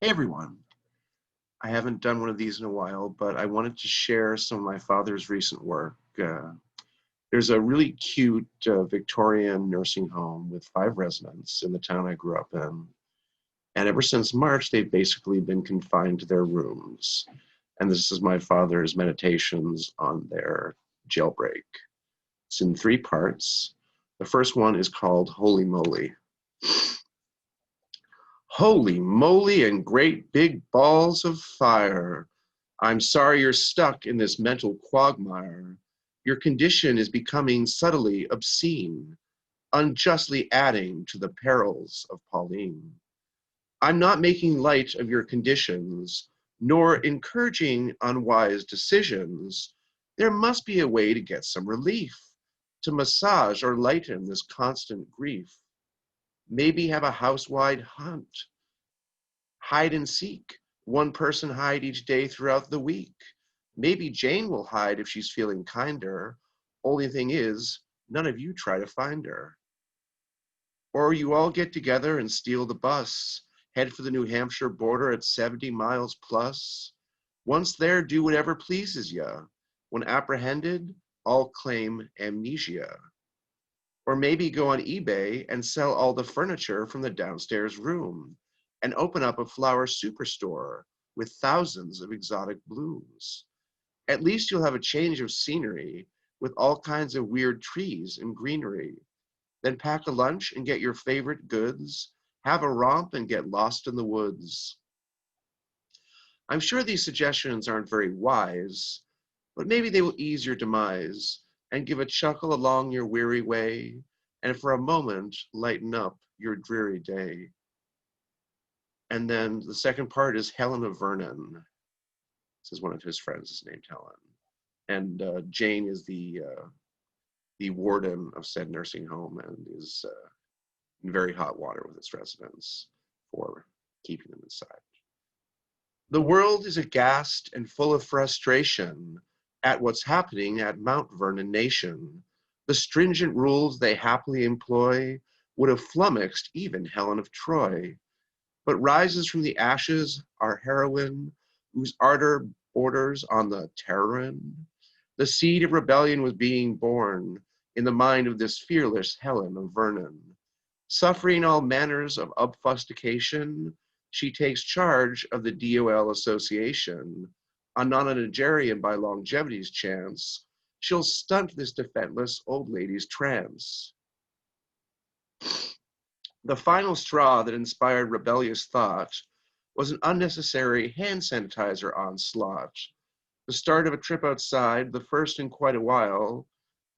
Hey everyone. I haven't done one of these in a while, but I wanted to share some of my father's recent work. There's a really cute Victorian nursing home with 5 residents in the town I grew up in. And ever since March, they've basically been confined to their rooms. And this is my father's meditations on their jailbreak. It's in 3 parts. The first one is called Holy Moly. Holy moly and great big balls of fire. I'm sorry you're stuck in this mental quagmire. Your condition is becoming subtly obscene, unjustly adding to the perils of Pauline. I'm not making light of your conditions, nor encouraging unwise decisions. There must be a way to get some relief, to massage or lighten this constant grief. Maybe have a house-wide hunt, hide and seek. One person hide each day throughout the week. Maybe Jane will hide if she's feeling kinder. Only thing is, none of you try to find her. Or you all get together and steal the bus, head for the New Hampshire border at 70 miles plus. Once there, do whatever pleases ya. When apprehended, all claim amnesia. Or maybe go on eBay and sell all the furniture from the downstairs room and open up a flower superstore with thousands of exotic blooms. At least you'll have a change of scenery with all kinds of weird trees and greenery. Then pack a lunch and get your favorite goods, have a romp and get lost in the woods. I'm sure these suggestions aren't very wise, but maybe they will ease your demise and give a chuckle along your weary way, and for a moment lighten up your dreary day. And then the second part is Helen of Vernon. This is one of his friends is named Helen. And Jane is the warden of said nursing home and is in very hot water with its residents for keeping them inside. The world is aghast and full of frustration at what's happening at Mount Vernon Nation. The stringent rules they happily employ would have flummoxed even Helen of Troy. But rises from the ashes our heroine, whose ardor borders on the terrorin. The seed of rebellion was being born in the mind of this fearless Helen of Vernon. Suffering all manners of obfuscation, she takes charge of the DOL Association. A nonagenarian by longevity's chance, she'll stunt this defenseless old lady's trance. The final straw that inspired rebellious thought was an unnecessary hand sanitizer onslaught. The start of a trip outside, the first in quite a while,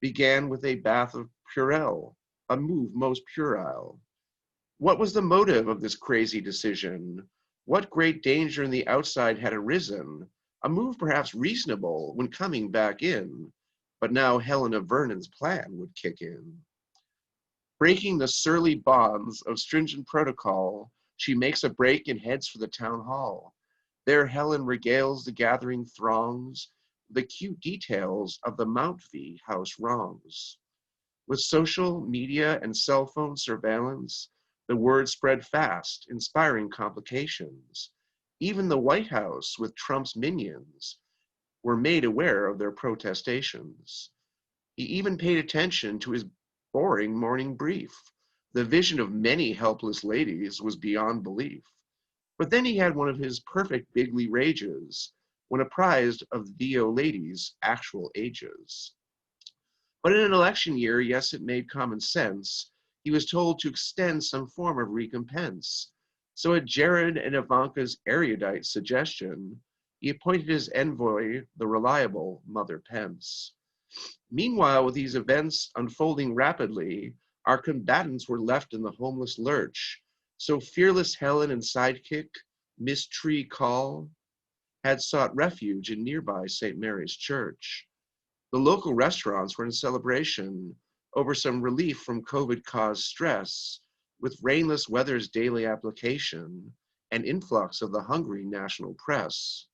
began with a bath of Purell, a move most puerile. What was the motive of this crazy decision? What great danger in the outside had arisen? A move perhaps reasonable when coming back in, but now Helen of Vernon's plan would kick in. Breaking the surly bonds of stringent protocol, she makes a break and heads for the town hall. There Helen regales the gathering throngs with the cute details of the Mountvie house wrongs. With social media and cell phone surveillance, the word spread fast, inspiring complications. Even the White House, with Trump's minions, were made aware of their protestations. He even paid attention to his boring morning brief. The vision of many helpless ladies was beyond belief. But then he had one of his perfect bigly rages when apprised of the DO ladies' actual ages. But in an election year, yes, it made common sense. He was told to extend some form of recompense. So at Jared and Ivanka's erudite suggestion, he appointed his envoy, the reliable Mother Pence. Meanwhile, with these events unfolding rapidly, our combatants were left in the homeless lurch. So fearless Helen and sidekick, Miss Tree Call, had sought refuge in nearby St. Mary's Church. The local restaurants were in celebration over some relief from COVID-caused stress, with rainless weather's daily application and influx of the hungry national press.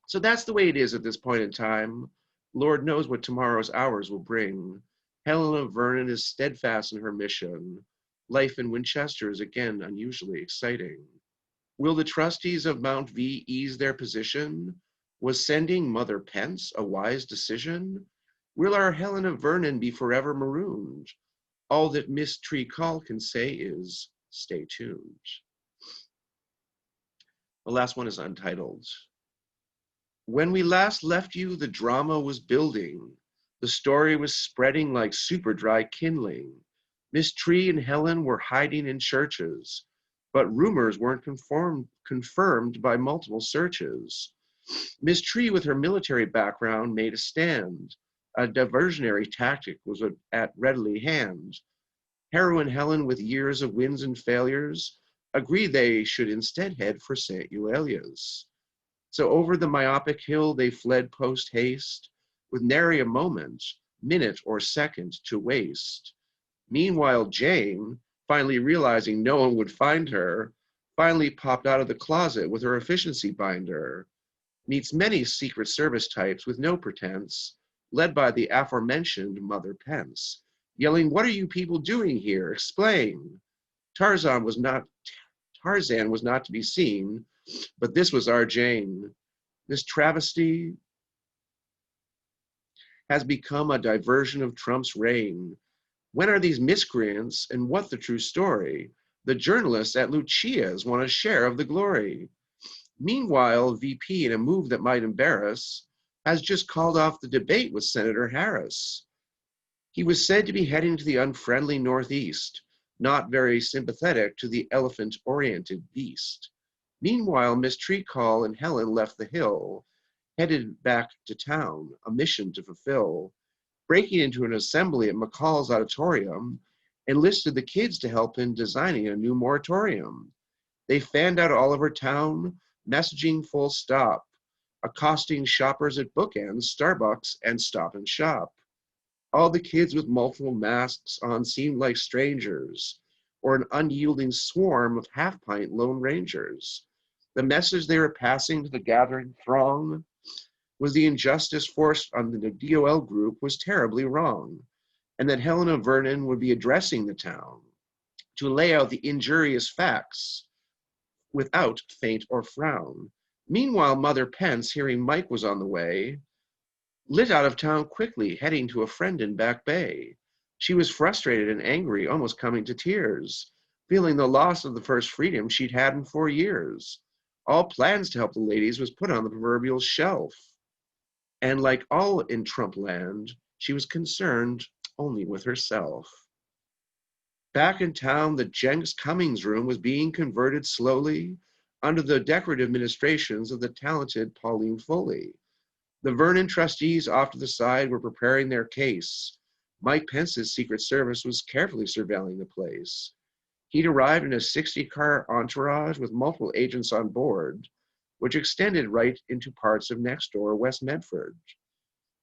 So that's the way it is at this point in time. Lord knows what tomorrow's hours will bring. Helen of Vernon is steadfast in her mission. Life in Winchester is again unusually exciting. Will the trustees of Mount V ease their position? Was sending Mother Pence a wise decision? Will our Helen of Vernon be forever marooned? All that Miss Treacle can say is, stay tuned. The last one is untitled. When we last left you, the drama was building. The story was spreading like super dry kindling. Miss Tree and Helen were hiding in churches, but rumors weren't confirmed by multiple searches. Miss Tree, with her military background, made a stand. A diversionary tactic was at readily hand. Heroine Helen, with years of wins and failures, agreed they should instead head for St. Eulalia's. So over the myopic hill they fled post-haste, with nary a moment, minute or second to waste. Meanwhile, Jane, finally realizing no one would find her, finally popped out of the closet with her efficiency binder. Meets many Secret Service types with no pretense, led by the aforementioned Mother Pence, yelling, "What are you people doing here? Explain." Tarzan was not to be seen, but this was our Jane. This travesty has become a diversion of Trump's reign. When are these miscreants, and what the true story? The journalists at Lucia's want a share of the glory. Meanwhile, VP, in a move that might embarrass, has just called off the debate with Senator Harris. He was said to be heading to the unfriendly Northeast, not very sympathetic to the elephant-oriented beast. Meanwhile, Miss Treacle and Helen left the hill, headed back to town, a mission to fulfill. Breaking into an assembly at McCall's auditorium, enlisted the kids to help in designing a new moratorium. They fanned out all over town, messaging full stop, accosting shoppers at bookends, Starbucks, and Stop and Shop. All the kids with multiple masks on seemed like strangers, or an unyielding swarm of half-pint Lone Rangers. The message they were passing to the gathering throng was the injustice forced on the DOL group was terribly wrong, and that Helen of Vernon would be addressing the town to lay out the injurious facts without feint or frown. Meanwhile, Mother Pence, hearing Mike was on the way, lit out of town quickly, heading to a friend in Back Bay. She was frustrated and angry, almost coming to tears, feeling the loss of the first freedom she'd had in 4 years. All plans to help the ladies was put on the proverbial shelf. And like all in Trump land, she was concerned only with herself. Back in town, the Jenks Cummings room was being converted slowly under the decorative ministrations of the talented Pauline Foley. The Vernon trustees off to the side were preparing their case. Mike Pence's Secret Service was carefully surveilling the place. He'd arrived in a 60-car entourage with multiple agents on board, which extended right into parts of next door West Medford.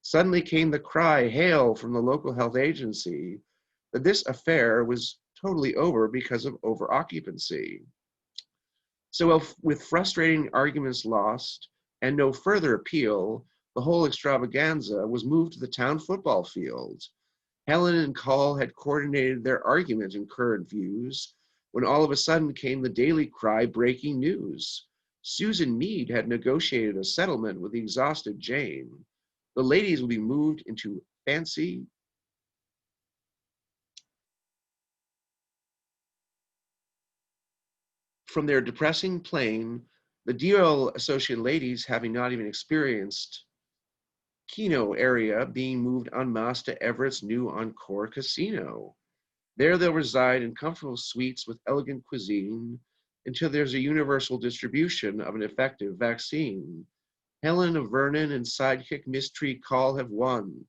Suddenly came the cry, hail, from the local health agency that this affair was totally over because of over-occupancy. So with frustrating arguments lost and no further appeal, the whole extravaganza was moved to the town football field. Helen and Call had coordinated their argument and current views when all of a sudden came the Daily Cry breaking news. Susan Meade had negotiated a settlement with the exhausted Jane. The ladies will be moved into fancy from their depressing plane, the DOL associate ladies, having not even experienced Keno area, being moved en masse to Everett's new Encore Casino. There they'll reside in comfortable suites with elegant cuisine until there's a universal distribution of an effective vaccine. Helen of Vernon and sidekick Miss Treacle have won,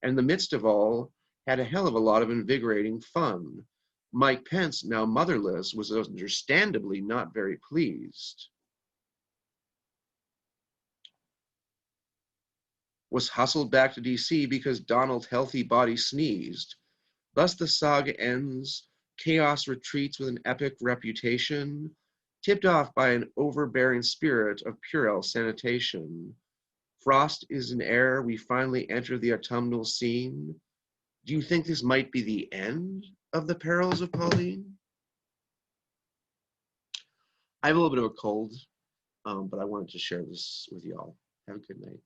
and in the midst of all, had a hell of a lot of invigorating fun. Mike Pence, now motherless, was understandably not very pleased. Was hustled back to DC because Donald's healthy body sneezed. Thus the saga ends, chaos retreats with an epic reputation, tipped off by an overbearing spirit of Purell sanitation. Frost is in air, we finally enter the autumnal scene. Do you think this might be the end of the perils of Pauline? I have a little bit of a cold, but I wanted to share this with y'all. Have a good night.